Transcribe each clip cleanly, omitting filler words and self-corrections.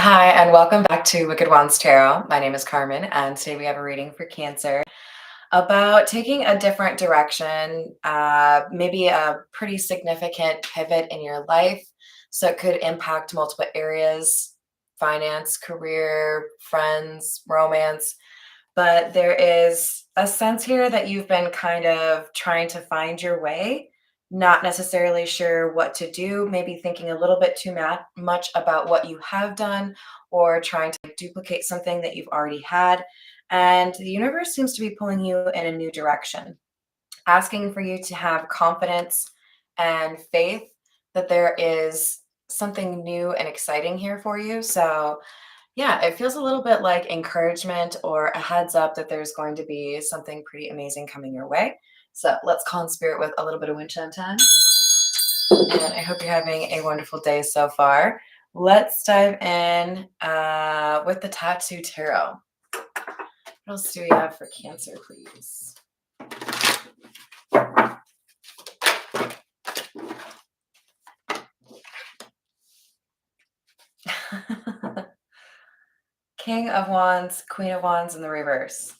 Hi, and welcome back to Wicked Wands Tarot. My name is Carmen, and today we have a reading for Cancer about taking a different direction, maybe a pretty significant pivot in your life. So it could impact multiple areas: finance, career, friends, romance. But there is a sense here that you've been kind of trying to find your way, not necessarily sure what to do, maybe thinking a little bit too much about what you have done or trying to duplicate something that you've already had. And the universe seems to be pulling you in a new direction, asking for you to have confidence and faith that there is something new and exciting here for you. So, yeah, it feels a little bit like encouragement or a heads up that there's going to be something pretty amazing coming your way. So let's call in spirit with a little bit of wind chime time. And I hope you're having a wonderful day so far. Let's dive in with the Tattoo Tarot. What else do we have for Cancer, please? King of Wands, Queen of Wands in the reverse.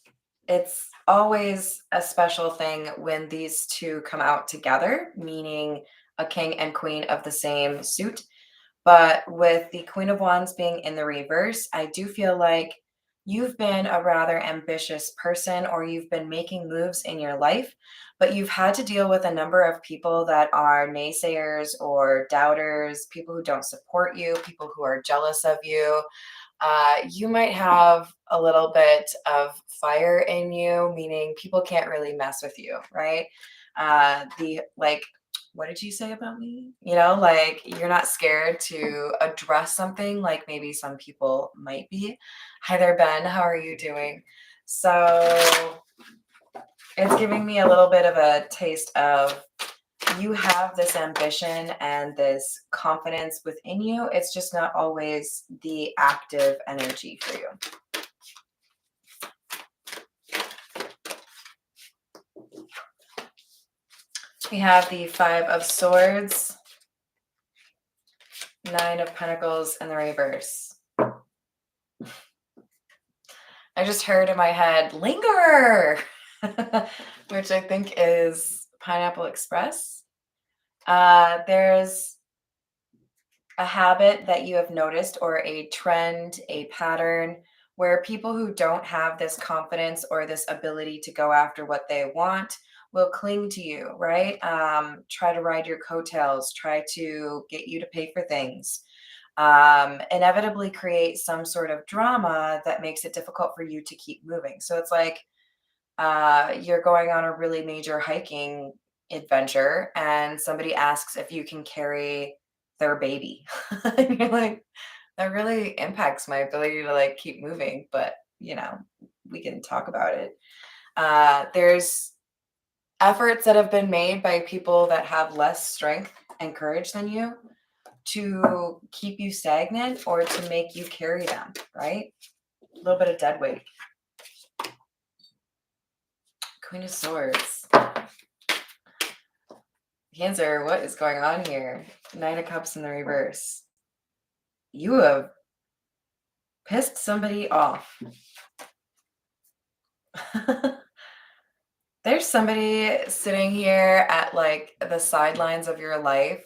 It's always a special thing when these two come out together, meaning a king and queen of the same suit. But with the Queen of Wands being in the reverse, I do feel like you've been a rather ambitious person or you've been making moves in your life, but you've had to deal with a number of people that are naysayers or doubters, people who don't support you, people who are jealous of you. You might have a little bit of fire in you, meaning people can't really mess with you, right? The like, what did you say about me? Like you're not scared to address something like maybe some people might be. Hi there, Ben. How are you doing? So it's giving me a little bit of a taste of you have this ambition and this confidence within you. It's just not always the active energy for you. We have the Five of Swords, Nine of Pentacles in the reverse. I just heard in my head, linger, which I think is Pineapple Express. There's a habit that you have noticed or a trend, a pattern where people who don't have this confidence or this ability to go after what they want will cling to you, right? Try to ride your coattails, try to get you to pay for things, inevitably create some sort of drama that makes it difficult for you to keep moving. So it's like you're going on a really major hiking adventure and somebody asks if you can carry their baby. And you're like, that really impacts my ability to like keep moving, but we can talk about it. There's efforts that have been made by people that have less strength and courage than you to keep you stagnant or to make you carry them, right? A little bit of dead weight. Queen of Swords. Cancer, what is going on here? Nine of Cups in the reverse. You have pissed somebody off. There's somebody sitting here at like the sidelines of your life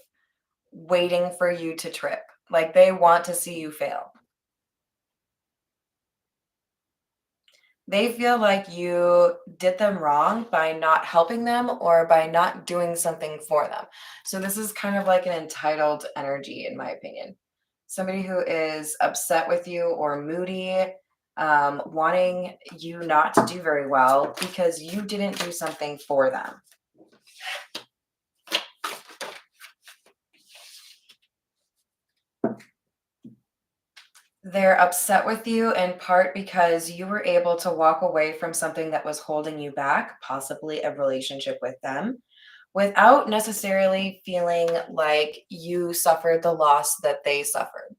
waiting for you to trip. Like they want to see you fail. They feel like you did them wrong by not helping them or by not doing something for them. So this is kind of like an entitled energy, in my opinion. Somebody who is upset with you or moody, wanting you not to do very well because you didn't do something for them. They're upset with you in part because you were able to walk away from something that was holding you back, possibly a relationship with them, without necessarily feeling like you suffered the loss that they suffered.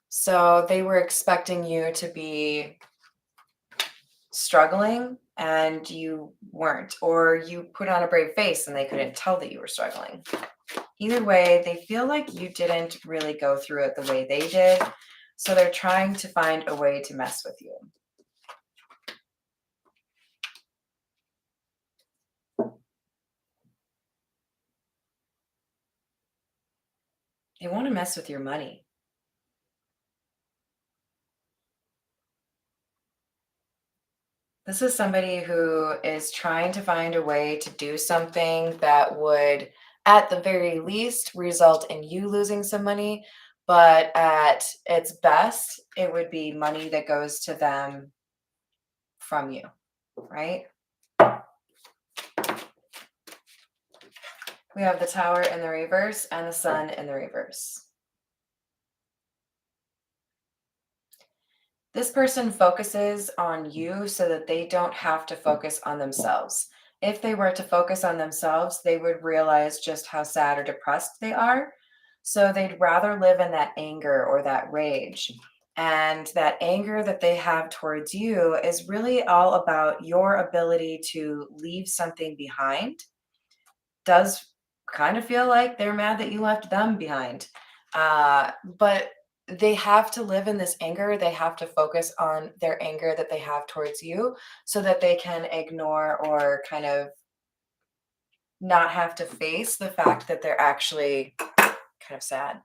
So they were expecting you to be struggling and you weren't, or you put on a brave face and they couldn't tell that you were struggling. Either way, they feel like you didn't really go through it the way they did. So they're trying to find a way to mess with you. They want to mess with your money. This is somebody who is trying to find a way to do something that would, at the very least, result in you losing some money. But at its best, it would be money that goes to them from you, right? We have the Tower in the reverse and the Sun in the reverse. This person focuses on you so that they don't have to focus on themselves. If they were to focus on themselves, they would realize just how sad or depressed they are. So they'd rather live in that anger or that rage. And that anger that they have towards you is really all about your ability to leave something behind. Does kind of feel like they're mad that you left them behind. But they have to live in this anger. They have to focus on their anger that they have towards you so that they can ignore or kind of not have to face the fact that they're actually kind of sad.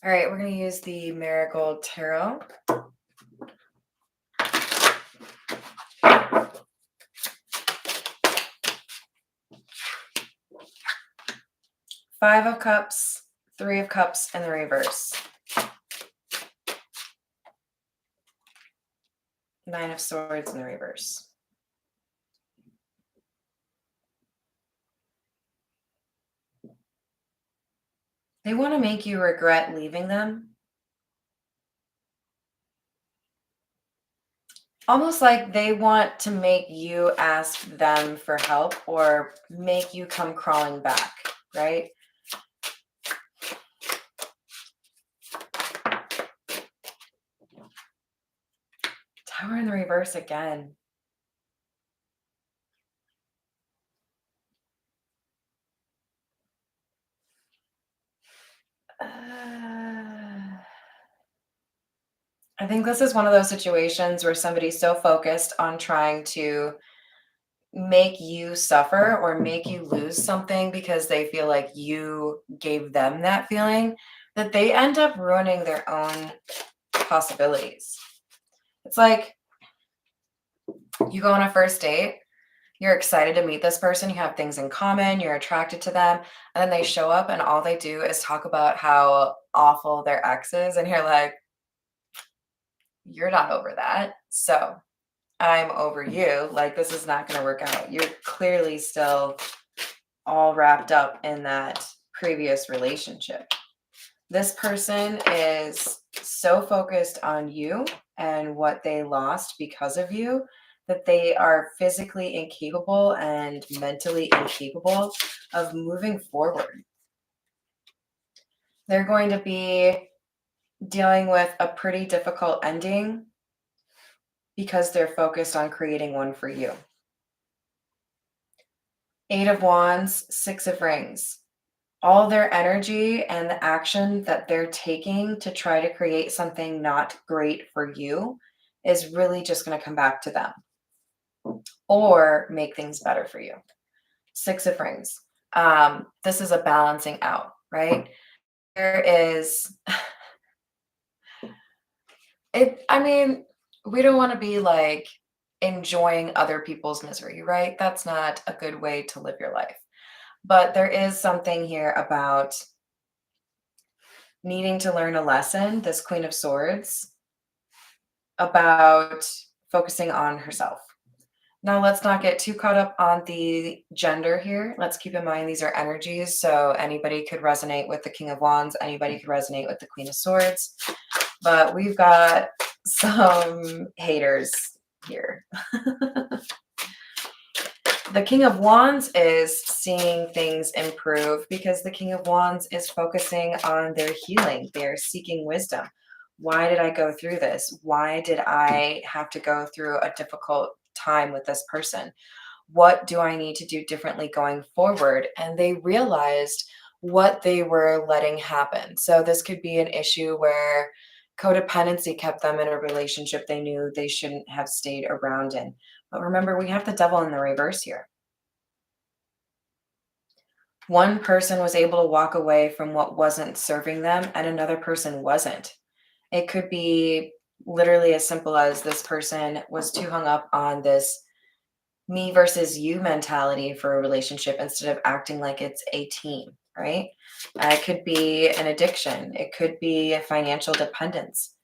All right, we're going to use the Marigold Tarot. Five of Cups, Three of Cups in the reverse. Nine of Swords in the reverse. They want to make you regret leaving them. Almost like they want to make you ask them for help or make you come crawling back, right? Tower in the reverse again. I think this is one of those situations where somebody's so focused on trying to make you suffer or make you lose something because they feel like you gave them that feeling that they end up ruining their own possibilities. It's like you go on a first date, you're excited to meet this person, you have things in common, you're attracted to them, and then they show up and all they do is talk about how awful their ex is, and you're like, you're not over that. So I'm over you. Like, this is not going to work out. You're clearly still all wrapped up in that previous relationship. This person is so focused on you and what they lost because of you that they are physically incapable and mentally incapable of moving forward. They're going to be dealing with a pretty difficult ending because they're focused on creating one for you. Eight of Wands, Six of Rings. All their energy and the action that they're taking to try to create something not great for you is really just going to come back to them or make things better for you. Six of Rings. This is a balancing out, right? There is, we don't want to be like enjoying other people's misery, right? That's not a good way to live your life. But there is something here about needing to learn a lesson, this Queen of Swords, about focusing on herself. Now, let's not get too caught up on the gender here. Let's keep in mind these are energies. So anybody could resonate with the King of Wands. Anybody could resonate with the Queen of Swords. But we've got some haters here. The King of Wands is seeing things improve because the King of Wands is focusing on their healing. They're seeking wisdom. Why did I go through this? Why did I have to go through a difficult time with this person? What do I need to do differently going forward? And they realized what they were letting happen. So this could be an issue where codependency kept them in a relationship they knew they shouldn't have stayed around in. But remember, we have the devil in the reverse here. One person was able to walk away from what wasn't serving them, and another person wasn't. It could be literally as simple as this person was too hung up on this me versus you mentality for a relationship instead of acting like it's a team, right? It could be an addiction, it could be a financial dependence.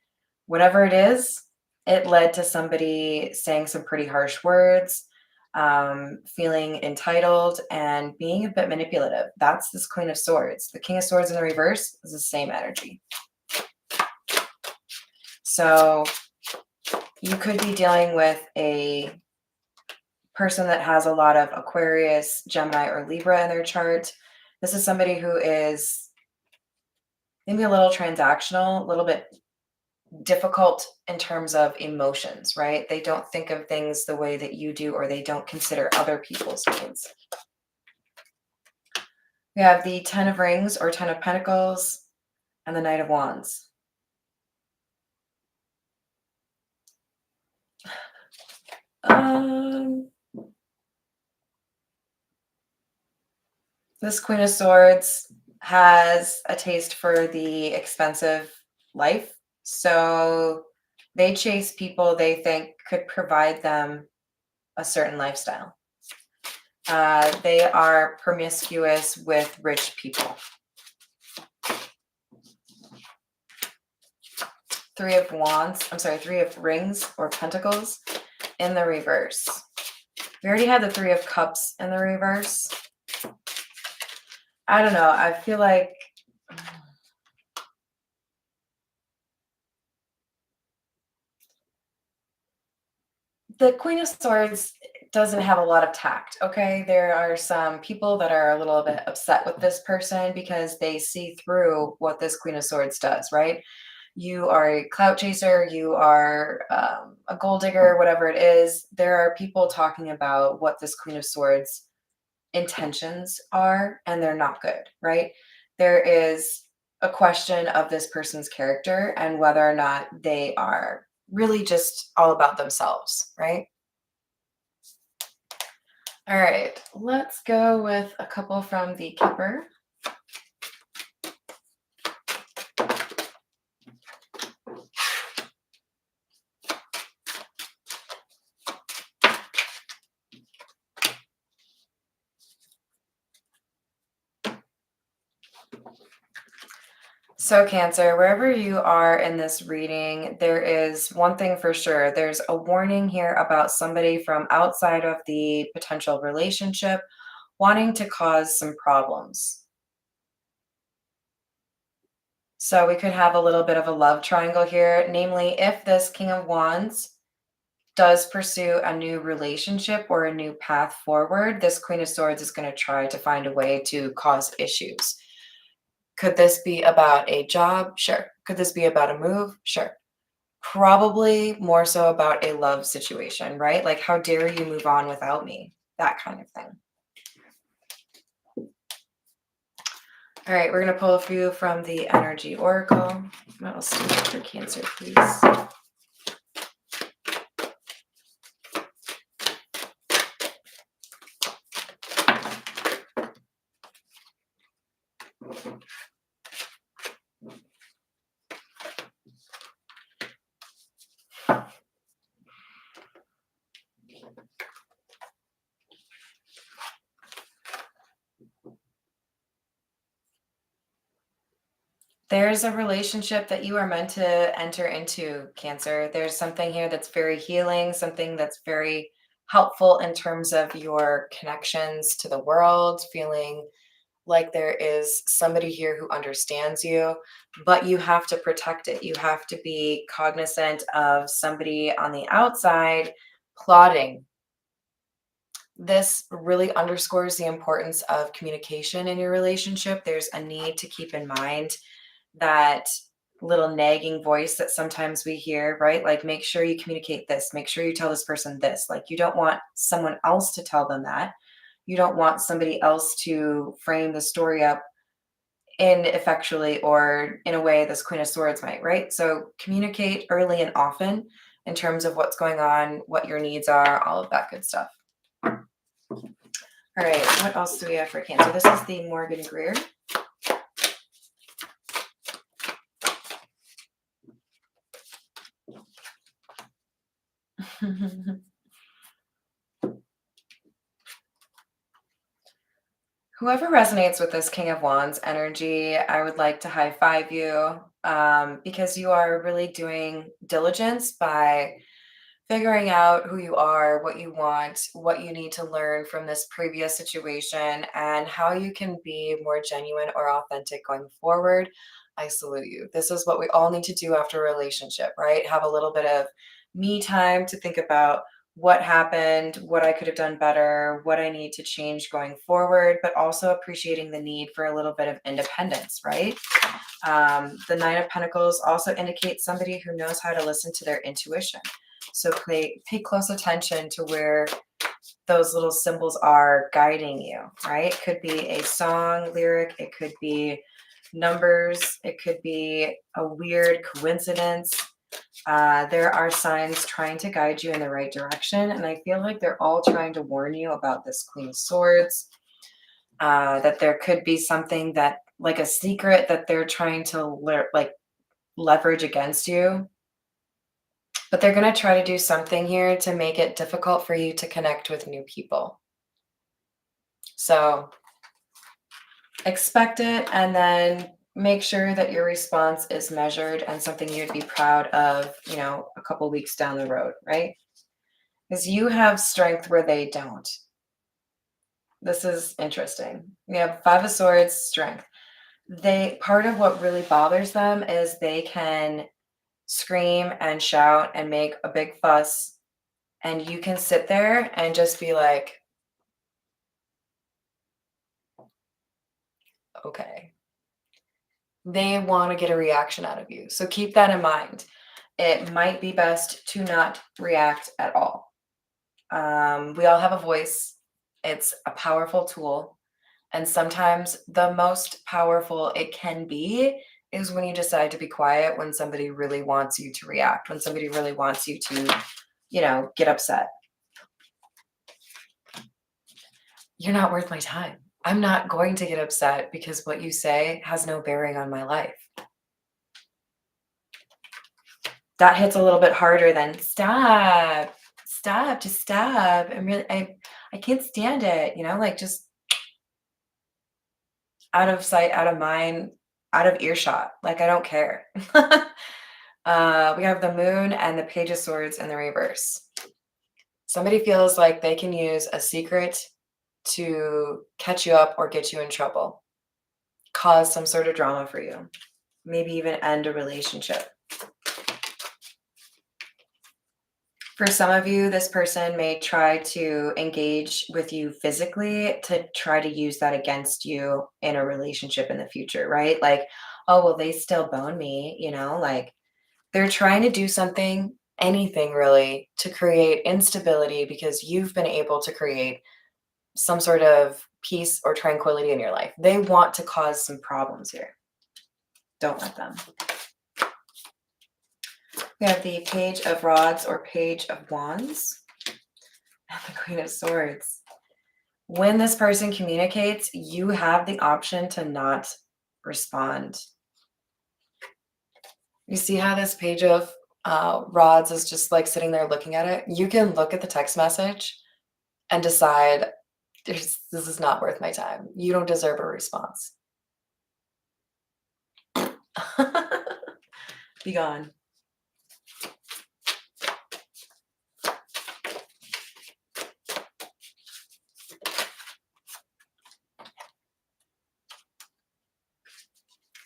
Whatever it is, it led to somebody saying some pretty harsh words, feeling entitled, and being a bit manipulative. That's this Queen of Swords. The King of Swords in the reverse is the same energy. So you could be dealing with a person that has a lot of Aquarius, Gemini, or Libra in their chart. This is somebody who is maybe a little transactional, a little bit difficult in terms of emotions, right? They don't think of things the way that you do, or they don't consider other people's needs. We have the Ten of Rings or Ten of Pentacles and the Knight of Wands. This Queen of Swords has a taste for the expensive life. So they chase people they think could provide them a certain lifestyle. They are promiscuous with rich people. Three of Rings or Pentacles in the reverse. We already had the Three of Cups in the reverse. I don't know. I feel like the Queen of Swords doesn't have a lot of tact, okay? There are some people that are a little bit upset with this person because they see through what this Queen of Swords does, right? You are a clout chaser, you are a gold digger, whatever it is. There are people talking about what this Queen of Swords intentions are, and they're not good, right? There is a question of this person's character and whether or not they are really just all about themselves, right? All right, let's go with a couple from the Kipper. So Cancer, wherever you are in this reading, there is one thing for sure. There's a warning here about somebody from outside of the potential relationship wanting to cause some problems. So we could have a little bit of a love triangle here. Namely, if this King of Wands does pursue a new relationship or a new path forward, this Queen of Swords is going to try to find a way to cause issues. Could this be about a job? Sure. Could this be about a move? Sure. Probably more so about a love situation, right? Like, how dare you move on without me? That kind of thing. All right, we're going to pull a few from the Energy Oracle. Let's do it for Cancer, please. There's a relationship that you are meant to enter into, Cancer. There's something here that's very healing, something that's very helpful in terms of your connections to the world, feeling like there is somebody here who understands you, but you have to protect it. You have to be cognizant of somebody on the outside plotting. This really underscores the importance of communication in your relationship. There's a need to keep in mind that little nagging voice that sometimes we hear, right? Like, make sure you communicate this, make sure you tell this person this. Like, you don't want someone else to tell them that. You don't want somebody else to frame the story up ineffectually or in a way this Queen of Swords might, right? So communicate early and often in terms of what's going on, what your needs are, all of that good stuff. All right, what else do we have for Cancer? This is the Morgan Greer. Whoever resonates with this King of Wands energy, I would like to high five you, because you are really doing diligence by figuring out who you are, what you want, what you need to learn from this previous situation, and how you can be more genuine or authentic going forward. I salute you. This is what we all need to do after a relationship, right? Have a little bit of me time to think about what happened, what I could have done better, what I need to change going forward, but also appreciating the need for a little bit of independence, right? The Nine of Pentacles also indicates somebody who knows how to listen to their intuition. So pay close attention to where those little symbols are guiding you, right? It could be a song lyric, it could be numbers, it could be a weird coincidence. There are signs trying to guide you in the right direction, and I feel like they're all trying to warn you about this Queen of Swords, that there could be something that, like a secret that they're trying to leverage against you. But they're going to try to do something here to make it difficult for you to connect with new people. So expect it, and then make sure that your response is measured and something you'd be proud of, a couple weeks down the road, right? Because you have strength where they don't. This is interesting. We have Five of Swords, strength. Part of what really bothers them is they can scream and shout and make a big fuss, and you can sit there and just be like, okay. They want to get a reaction out of you. So keep that in mind. It might be best to not react at all. We all have a voice. It's a powerful tool. And sometimes the most powerful it can be is when you decide to be quiet, when somebody really wants you to react, when somebody really wants you to, get upset. You're not worth my time. I'm not going to get upset because what you say has no bearing on my life. That hits a little bit harder than just stop. I can't stand it, just out of sight, out of mind, out of earshot. Like, I don't care. We have the Moon and the Page of Swords in the reverse. Somebody feels like they can use a secret to catch you up or get you in trouble, cause some sort of drama for you, maybe even end a relationship. For some of you, this person may try to engage with you physically to try to use that against you in a relationship in the future, right? Like, oh, well, they still bone me, like they're trying to do something, anything really, to create instability because you've been able to create some sort of peace or tranquility in your life. They want to cause some problems here. Don't let them. We have the Page of Rods or Page of Wands and the Queen of Swords. When this person communicates, you have the option to not respond. You see how this Page of Rods is just like sitting there looking at it? You can look at the text message and decide, this is not worth my time. You don't deserve a response. Be gone.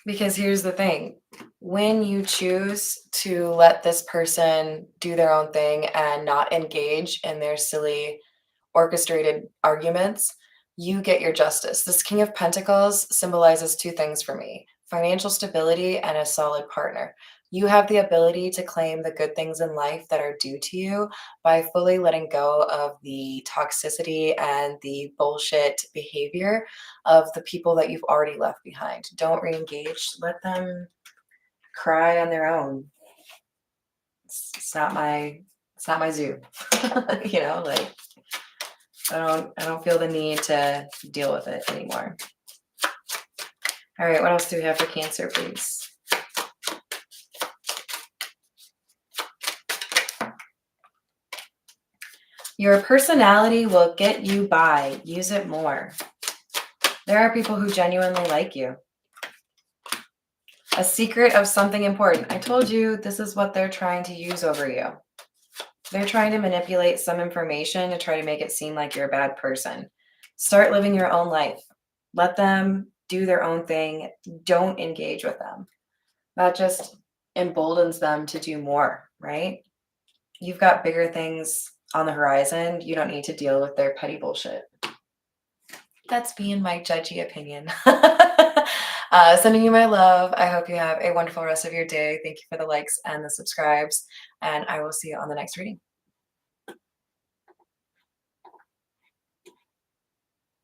Because here's the thing, when you choose to let this person do their own thing and not engage in their silly orchestrated arguments, you get your justice. This King of Pentacles symbolizes two things for me. financial stability, and a solid partner. You have the ability to claim the good things in life that are due to you by fully letting go of the toxicity and the bullshit behavior of the people that you've already left behind. Don't re-engage. Let them cry on their own. It's not my zoo. Like I don't feel the need to deal with it anymore. All right, what else do we have for Cancer, please? Your personality will get you by. Use it more. There are people who genuinely like you. A secret of something important. I told you this is what they're trying to use over you. They're trying to manipulate some information to try to make it seem like you're a bad person. Start living your own life. Let them do their own thing. Don't engage with them. That just emboldens them to do more, right? You've got bigger things on the horizon. You don't need to deal with their petty bullshit. That's being my judgy opinion. Sending you my love. I hope you have a wonderful rest of your day. Thank you for the likes and the subscribes, and I will see you on the next reading.